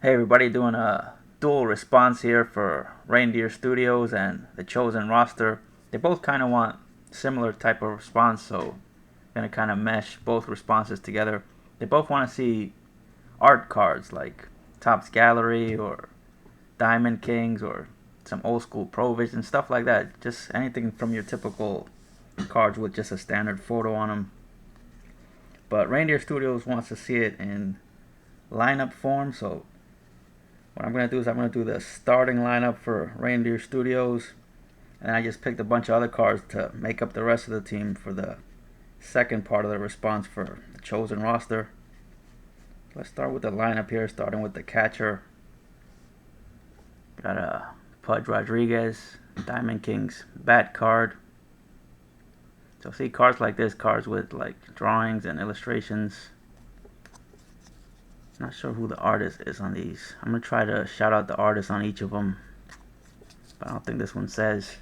Hey everybody, doing a dual response here for Reindeer Studios and the chosen roster. They both kind of want similar type of response, so I'm gonna kind of mesh both responses together. They both want to see art cards like Topps Gallery or Diamond Kings or some old school Provision stuff like that. Just anything from your typical cards with just a standard photo on them. But Reindeer Studios wants to see it in lineup form, so what I'm going to do is I'm going to do the starting lineup for Reindeer Studios, and I just picked a bunch of other cards to make up the rest of the team for the second part of the response for the chosen roster. Let's start with the lineup here, starting with the catcher. Got a Pudge Rodriguez, Diamond Kings bat card. So see cards like this, cards with like drawings and illustrations. Not sure who the artist is on these. I'm going to try to shout out the artist on each of them, but I don't think this one says.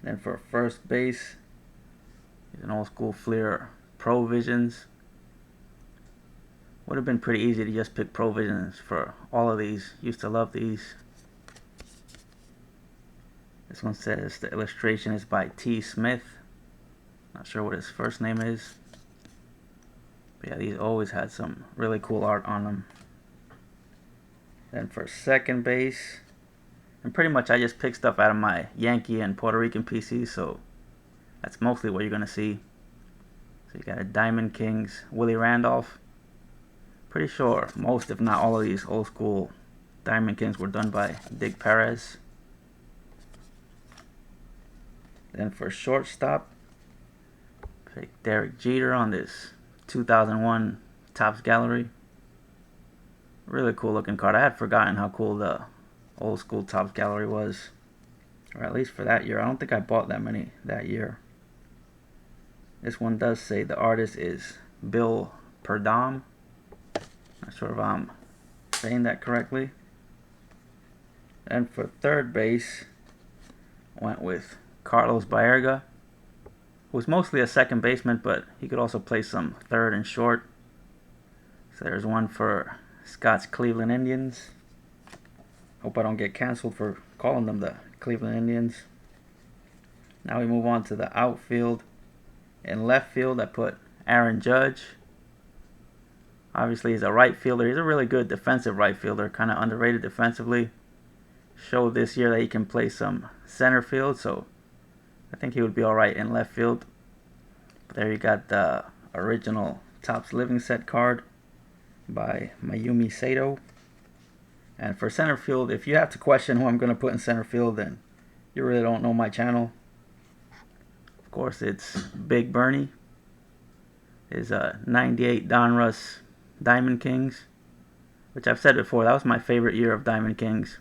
Then for first base, he's an old school Fleer Provisions. Would have been pretty easy to just pick Provisions for all of these. Used to love these. This one says the illustration is by T. Smith. Not sure what his first name is. But yeah, these always had some really cool art on them. Then for second base, and pretty much I just picked stuff out of my Yankee and Puerto Rican PCs, so that's mostly what you're going to see. So you got a Diamond Kings Willie Randolph. Pretty sure most, if not all of these old school Diamond Kings were done by Dick Perez. Then for shortstop, pick Derek Jeter on this 2001 Topps Gallery. Really cool looking card. I had forgotten how cool the old school Topps Gallery was, or at least for that year. I don't think I bought that many that year. This one does say the artist is Bill Perdom. Not sure if I'm saying that correctly. And for third base, went with Carlos Baerga, who was mostly a second baseman, but he could also play some third and short. So there's one for Scott's Cleveland Indians. Hope I don't get canceled for calling them the Cleveland Indians. Now we move on to the outfield. In left field, I put Aaron Judge. Obviously, he's a right fielder. He's a really good defensive right fielder, kind of underrated defensively. Showed this year that he can play some center field, so I think he would be alright in left field. But there you got the original Topps Living Set card by Mayumi Sato. And for center field, if you have to question who I'm going to put in center field, then you really don't know my channel. Of course, it's Big Bernie. His 98 Donruss Diamond Kings, which I've said before, that was my favorite year of Diamond Kings.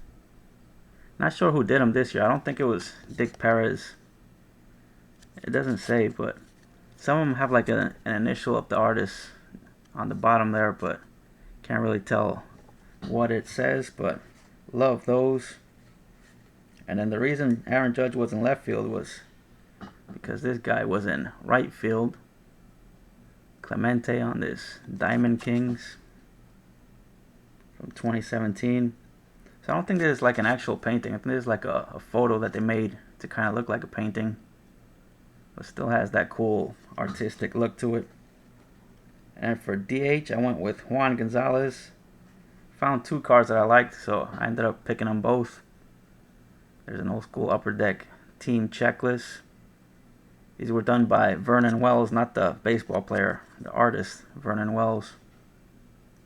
Not sure who did them this year. I don't think it was Dick Perez. It doesn't say, but some of them have like an initial of the artist on the bottom there, but can't really tell what it says, but love those. And then the reason Aaron Judge was in left field was because this guy was in right field. Clemente on this Diamond Kings from 2017. So I don't think this is like an actual painting. I think this is like a photo that they made to kind of look like a painting, but still has that cool artistic look to it. And for DH, I went with Juan Gonzalez. Found two cards that I liked, so I ended up picking them both. There's an old school Upper Deck team checklist. These were done by Vernon Wells, not the baseball player, the artist Vernon Wells.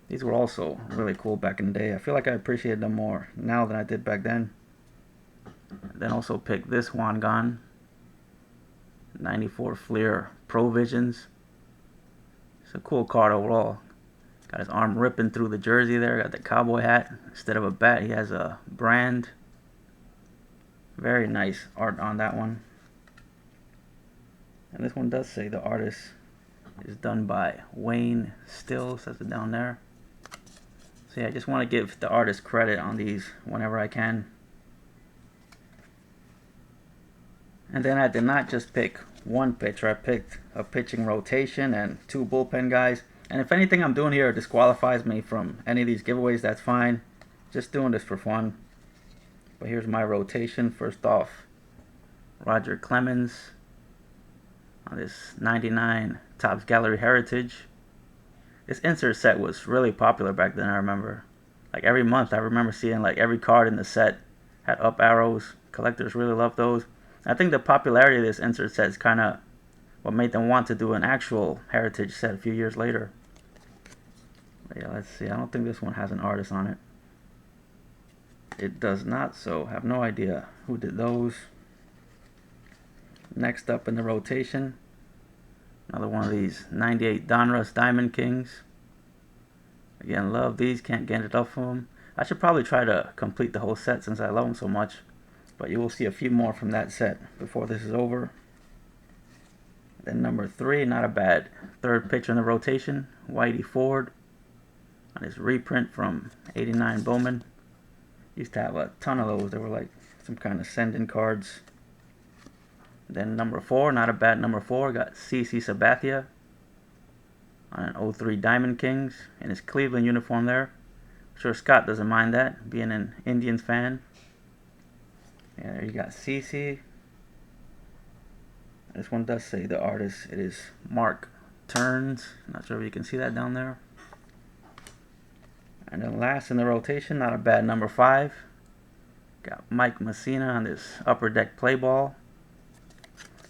These were also really cool back in the day. I feel like I appreciated them more now than I did back then. Then also picked this Juan Gon 94 Fleer Provisions. It's a cool card overall. Got his arm ripping through the jersey there. Got the cowboy hat. Instead of a bat, he has a brand. Very nice art on that one. And this one does say the artist is done by Wayne Still, says it down there. So yeah, I just want to give the artist credit on these whenever I can. And then I did not just pick one pitcher. I picked a pitching rotation and two bullpen guys. And if anything I'm doing here disqualifies me from any of these giveaways, that's fine. Just doing this for fun. But here's my rotation. First off, Roger Clemens on this 99 Topps Gallery Heritage. This insert set was really popular back then, I remember. Like every month I remember seeing like every card in the set had up arrows. Collectors really loved those. I think the popularity of this insert set is kind of what made them want to do an actual heritage set a few years later. But yeah, let's see. I don't think this one has an artist on it. It does not, so I have no idea who did those. Next up in the rotation, another one of these 98 Donruss Diamond Kings. Again, love these, can't get enough of them. I should probably try to complete the whole set since I love them so much. But you will see a few more from that set before this is over. Then number 3, not a bad third pitcher in the rotation, Whitey Ford. On his reprint from 89 Bowman. Used to have a ton of those. They were like some kind of send-in cards. Then number 4, not a bad number 4, got CC Sabathia on an 03 Diamond Kings in his Cleveland uniform there. I'm sure Scott doesn't mind that, being an Indians fan. Yeah, there you got CC. This one does say the artist. It is Mark Turns. Not sure if you can see that down there. And then last in the rotation, not a bad number 5. Got Mike Messina on this Upper Deck play ball.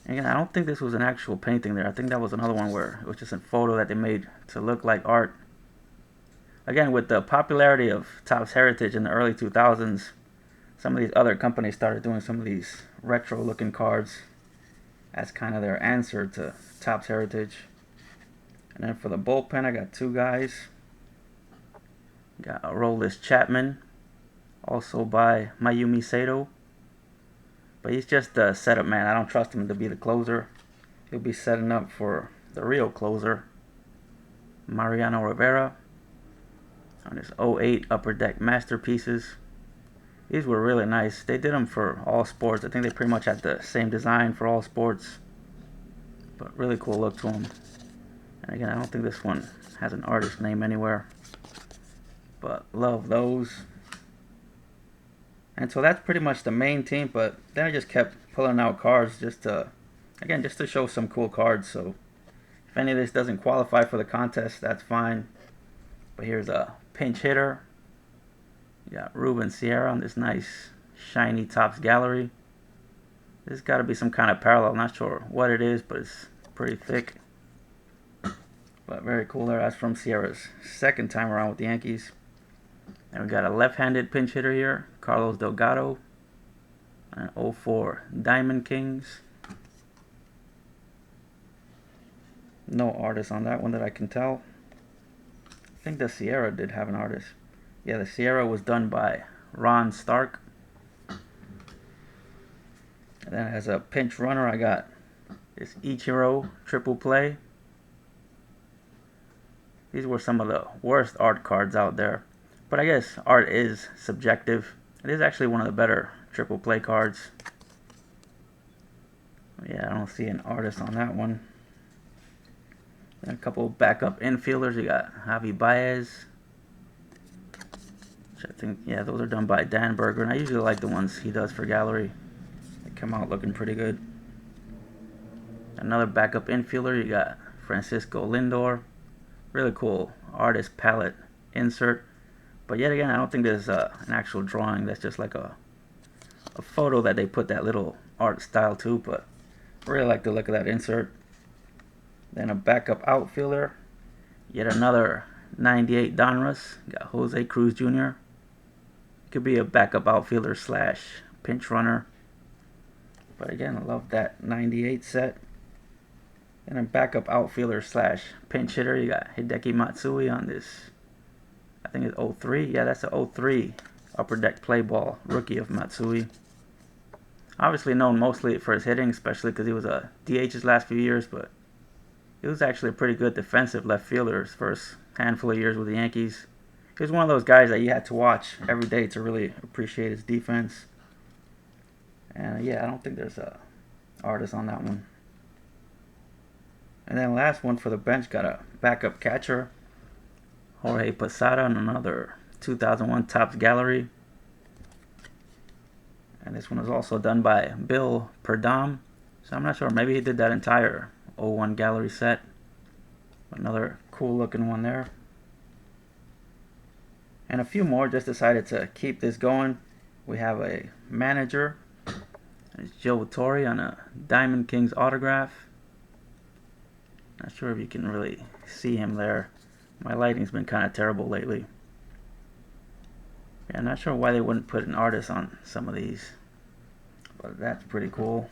And again, I don't think this was an actual painting there. I think that was another one where it was just a photo that they made to look like art. Again, with the popularity of Topps Heritage in the early 2000s, some of these other companies started doing some of these retro looking cards as kind of their answer to Topps Heritage. And then for the bullpen, I got 2 guys. Got AROLDIS CHAPMAN, also by Mayumi Sato. But he's just a setup man. I don't trust him to be the closer. He'll be setting up for the real closer, Mariano Rivera, on his 08 Upper Deck Masterpieces. These were really nice. They did them for all sports. I think they pretty much had the same design for all sports. But really cool look to them. And again, I don't think this one has an artist name anywhere. But love those. And so that's pretty much the main team. But then I just kept pulling out cards just to show some cool cards. So if any of this doesn't qualify for the contest, that's fine. But here's a pinch hitter. You got Ruben Sierra on this nice shiny Topps Gallery. This has got to be some kind of parallel. I'm not sure what it is, but it's pretty thick. But very cool there. That's from Sierra's second time around with the Yankees. And we got a left-handed pinch hitter here, Carlos Delgado, an 04 Diamond Kings. No artist on that one that I can tell. I think the Sierra did have an artist. Yeah, the Sierra was done by Ron Stark. And then as a pinch runner, I got this Ichiro triple play. These were some of the worst art cards out there. But I guess art is subjective. It is actually one of the better triple play cards. Yeah, I don't see an artist on that one. And a couple backup infielders. You got Javi Baez. Which I think, yeah, those are done by Dan Berger. And I usually like the ones he does for Gallery. They come out looking pretty good. Another backup infielder. You got Francisco Lindor. Really cool artist palette insert. But yet again, I don't think there's an actual drawing. That's just like a photo that they put that little art style to. But I really like the look of that insert. Then a backup outfielder. Yet another 98 Donruss. Got Jose Cruz Jr. Could be a backup outfielder slash pinch runner. But again, I love that 98 set. And a backup outfielder slash pinch hitter. You got Hideki Matsui on this. I think it's 03. Yeah, that's a 03 Upper Deck play ball rookie of Matsui. Obviously known mostly for his hitting, especially because he was a DH his last few years, but he was actually a pretty good defensive left fielder his first handful of years with the Yankees. He was one of those guys that you had to watch every day to really appreciate his defense. And yeah, I don't think there's a artist on that one. And then last one for the bench, got a backup catcher, Jorge Posada, and another 2001 Topps Gallery. And this one was also done by Bill Perdom. So I'm not sure, maybe he did that entire 01 gallery set. Another cool looking one there. And a few more, just decided to keep this going. We have a manager. It's Joe Torre on a Diamond Kings autograph. Not sure if you can really see him there. My lighting's been kind of terrible lately. Yeah, I'm not sure why they wouldn't put an artist on some of these, but that's pretty cool.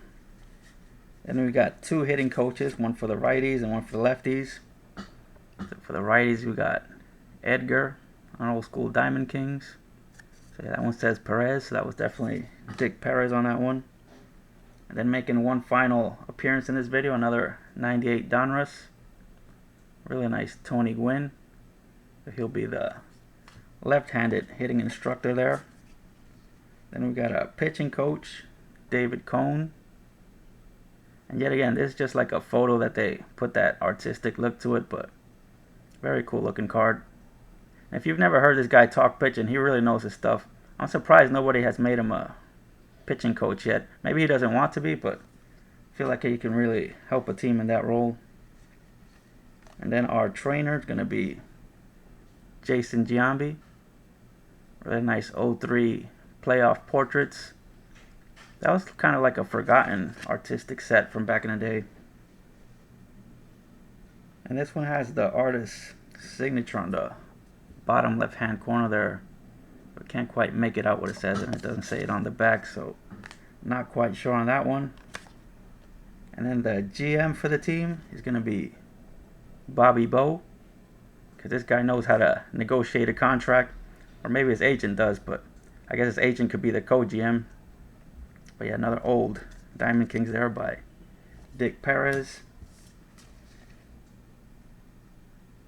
Then we got two hitting coaches, one for the righties and one for the lefties. So for the righties, we got Edgar on Old School Diamond Kings. So yeah, that one says Perez, so that was definitely Dick Perez on that one. And then making one final appearance in this video, another 98 Donruss. Really nice Tony Gwynn. So he'll be the left-handed hitting instructor there. Then we got a pitching coach, David Cohn. And yet again, this is just like a photo that they put that artistic look to it, but very cool looking card. And if you've never heard this guy talk pitching, he really knows his stuff. I'm surprised nobody has made him a pitching coach yet. Maybe he doesn't want to be, but I feel like he can really help a team in that role. And then our trainer is going to be Jason Giambi. Really nice 03 playoff portraits. That was kind of like a forgotten artistic set from back in the day. And this one has the artist's signature on the bottom left hand corner there. But can't quite make it out what it says, and it doesn't say it on the back, so not quite sure on that one. And then the GM for the team is going to be Bobby Bowe, because this guy knows how to negotiate a contract, or maybe his agent does, but I guess his agent could be the co-GM. But yeah, another old Diamond Kings there by Dick Perez.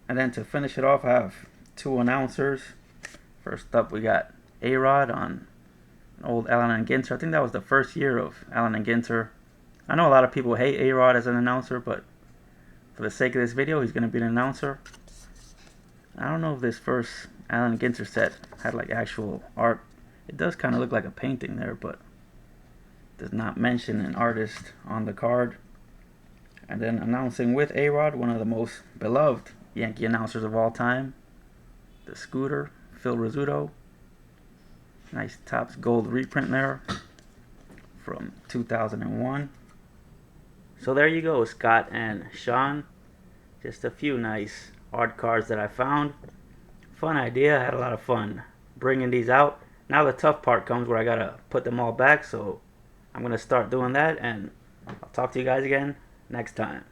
And then to finish it off, I have two announcers. First up, we got A-Rod on an old Allen and Ginter. I think that was the first year of Allen and Ginter. I know a lot of people hate A-Rod as an announcer, but for the sake of this video, he's going to be an announcer. I don't know if this first Allen Ginter set had like actual art. It does kind of look like a painting there, but does not mention an artist on the card. And then announcing with A-Rod, one of the most beloved Yankee announcers of all time, the Scooter, Phil Rizzuto. Nice Topps gold reprint there from 2001. So there you go, Scott and Sean. Just a few nice art cards that I found. Fun idea, I had a lot of fun bringing these out. Now the tough part comes where I gotta put them all back, so I'm gonna start doing that, and I'll talk to you guys again next time.